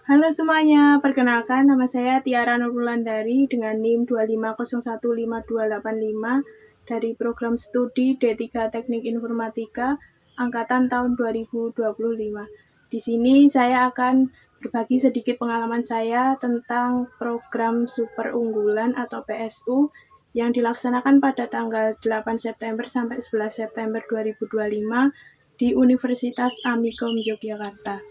Halo semuanya, perkenalkan nama saya Tiara Nurwulandari dengan NIM 250152585 dari program studi D3 Teknik Informatika angkatan tahun 2025. Di sini saya akan berbagi sedikit pengalaman saya tentang program super unggulan atau PSU yang dilaksanakan pada tanggal 8 September sampai 11 September 2025 di Universitas Amikom Yogyakarta.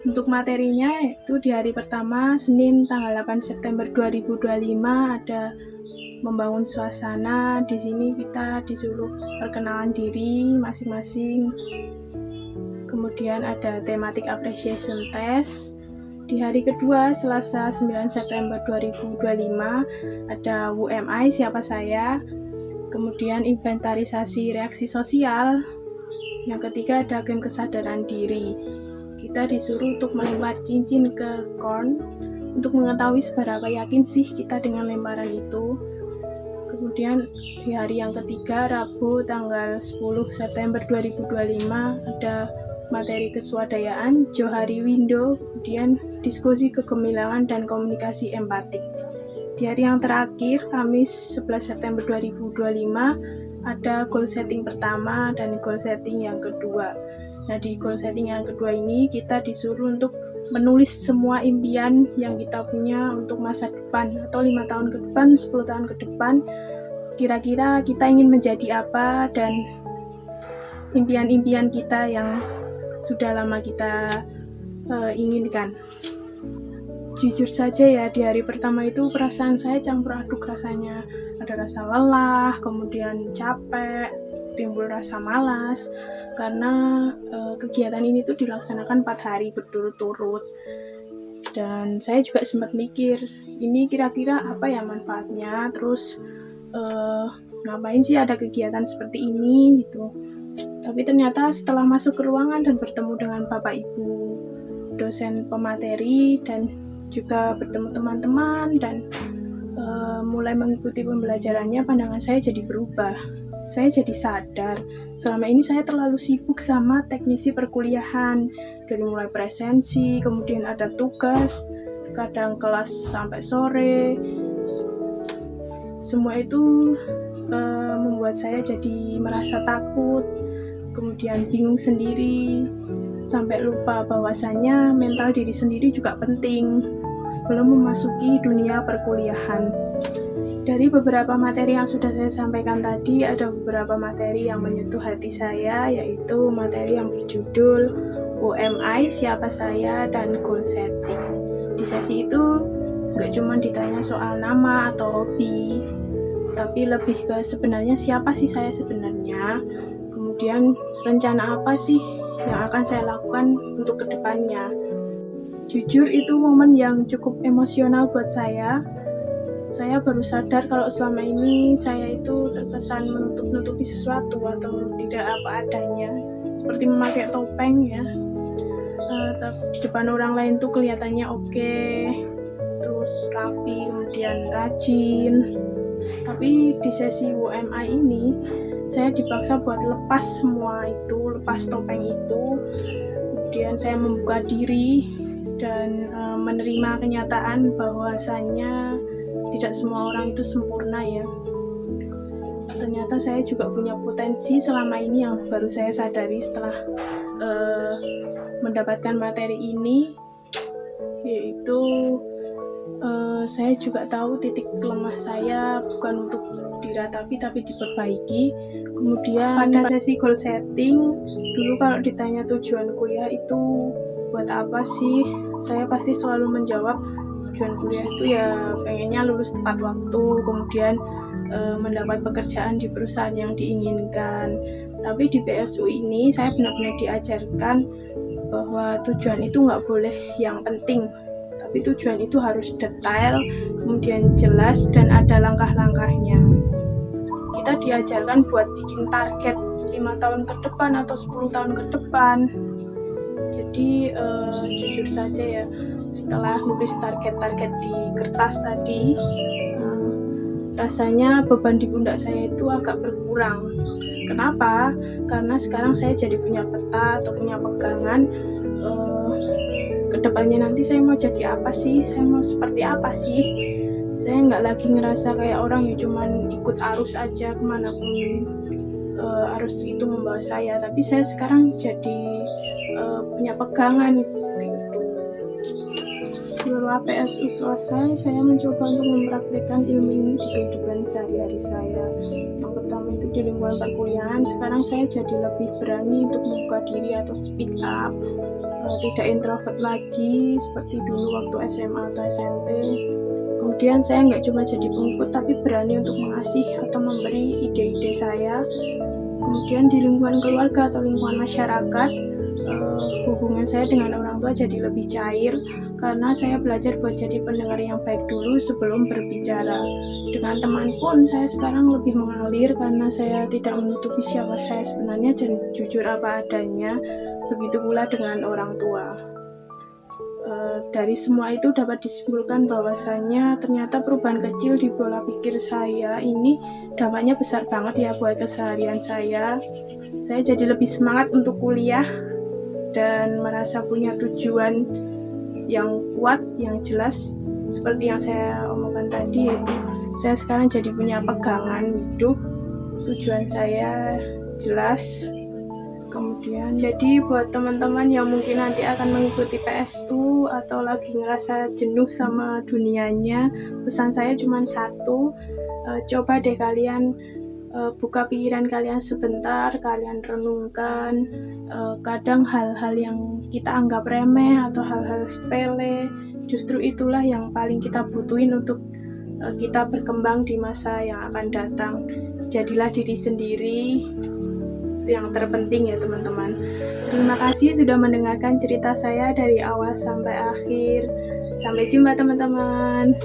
Untuk materinya itu di hari pertama Senin tanggal 8 September 2025 ada membangun suasana. Di sini kita disuruh perkenalan diri masing-masing. Kemudian ada thematic appreciation test. Di hari kedua Selasa 9 September 2025 ada UMI siapa saya. Kemudian inventarisasi reaksi sosial. Yang ketiga ada game kesadaran diri. Kita disuruh untuk melempar cincin ke corn untuk mengetahui seberapa yakin sih kita dengan lemparan itu. Kemudian di hari yang ketiga Rabu tanggal 10 September 2025 ada materi keswadayaan Johari Window, kemudian diskusi kegemilangan dan komunikasi empatik. Di hari yang terakhir Kamis 11 September 2025 ada goal setting pertama dan goal setting yang kedua. Nah, di goal setting yang kedua ini kita disuruh untuk menulis semua impian yang kita punya untuk masa depan atau 5 tahun ke depan, 10 tahun ke depan. Kira-kira kita ingin menjadi apa dan impian-impian kita yang sudah lama kita inginkan. Jujur saja ya, di hari pertama itu perasaan saya campur aduk rasanya. Ada rasa lelah, kemudian capek, timbul rasa malas karena kegiatan ini tuh dilaksanakan 4 hari berturut-turut. Dan saya juga sempat mikir, ini kira-kira apa ya manfaatnya, terus ngapain sih ada kegiatan seperti ini gitu. Tapi ternyata setelah masuk ke ruangan dan bertemu dengan Bapak Ibu dosen pemateri dan juga bertemu teman-teman dan mulai mengikuti pembelajarannya, pandangan saya jadi berubah. Saya jadi sadar selama ini saya terlalu sibuk sama teknisi perkuliahan, dari mulai presensi, kemudian ada tugas, kadang kelas sampai sore. Semua itu membuat saya jadi merasa takut, kemudian bingung sendiri, sampai lupa bahwasannya mental diri sendiri juga penting sebelum memasuki dunia perkuliahan. Dari beberapa materi yang sudah saya sampaikan tadi, ada beberapa materi yang menyentuh hati saya, yaitu materi yang berjudul UMI, siapa saya, dan goal setting. Di sesi itu nggak cuma ditanya soal nama atau hobi, tapi lebih ke sebenarnya siapa sih saya sebenarnya, kemudian rencana apa sih yang akan saya lakukan untuk kedepannya. Jujur itu momen yang cukup emosional buat saya. Saya baru sadar kalau selama ini saya itu terkesan menutup-nutupi sesuatu atau tidak apa adanya, seperti memakai topeng ya. Di depan orang lain tuh kelihatannya oke, terus rapi, kemudian rajin. Tapi di sesi UMI ini saya dipaksa buat lepas semua itu, lepas topeng itu. Kemudian saya membuka diri dan menerima kenyataan bahwasannya tidak semua orang itu sempurna ya. Ternyata saya juga punya potensi selama ini yang baru saya sadari setelah mendapatkan materi ini, yaitu saya juga tahu titik lemah saya bukan untuk diratapi tapi diperbaiki. Kemudian pada sesi goal setting, dulu kalau ditanya tujuan kuliah itu buat apa sih, saya pasti selalu menjawab tujuan kuliah itu ya pengennya lulus tepat waktu, kemudian mendapat pekerjaan di perusahaan yang diinginkan. Tapi di PSU ini saya benar-benar diajarkan bahwa tujuan itu nggak boleh yang penting, tapi tujuan itu harus detail, kemudian jelas dan ada langkah-langkahnya. Kita diajarkan buat bikin target 5 tahun ke depan atau 10 tahun ke depan. Jadi jujur saja ya, setelah nulis target-target di kertas tadi, rasanya beban di pundak saya itu agak berkurang. Kenapa? Karena sekarang saya jadi punya peta atau punya pegangan kedepannya nanti saya mau jadi apa sih, saya mau seperti apa sih. Saya nggak lagi ngerasa kayak orang yang cuman ikut arus aja kemanapun arus itu membawa saya, tapi saya sekarang jadi punya pegangan. Setelah PSU selesai, saya mencoba untuk mempraktikkan ilmu ini di kehidupan sehari-hari saya. Yang pertama itu di lingkungan perkuliahan, sekarang saya jadi lebih berani untuk membuka diri atau speak up, tidak introvert lagi seperti dulu waktu SMA atau SMP. Kemudian saya nggak cuma jadi pengikut, tapi berani untuk mengasih atau memberi ide-ide saya. Kemudian di lingkungan keluarga atau lingkungan masyarakat, hubungan saya dengan orang tua jadi lebih cair karena saya belajar buat jadi pendengar yang baik dulu sebelum berbicara. Dengan teman pun saya sekarang lebih mengalir karena saya tidak menutupi siapa saya sebenarnya dan jujur apa adanya. Begitu pula dengan orang tua. Dari semua itu dapat disimpulkan bahwasannya ternyata perubahan kecil di pola pikir saya ini dampaknya besar banget ya buat keseharian saya. Saya jadi lebih semangat untuk kuliah dan merasa punya tujuan yang kuat, yang jelas. Seperti yang saya omongkan tadi, yaitu saya sekarang jadi punya pegangan hidup, tujuan saya jelas. Kemudian jadi buat teman-teman yang mungkin nanti akan mengikuti PSU atau lagi ngerasa jenuh sama dunianya, pesan saya cuma satu, coba deh kalian buka pikiran kalian sebentar, kalian renungkan. Kadang hal-hal yang kita anggap remeh atau hal-hal sepele, justru itulah yang paling kita butuhin untuk kita berkembang di masa yang akan datang. Jadilah diri sendiri, itu yang terpenting ya teman-teman. Terima kasih sudah mendengarkan cerita saya dari awal sampai akhir. Sampai jumpa teman-teman.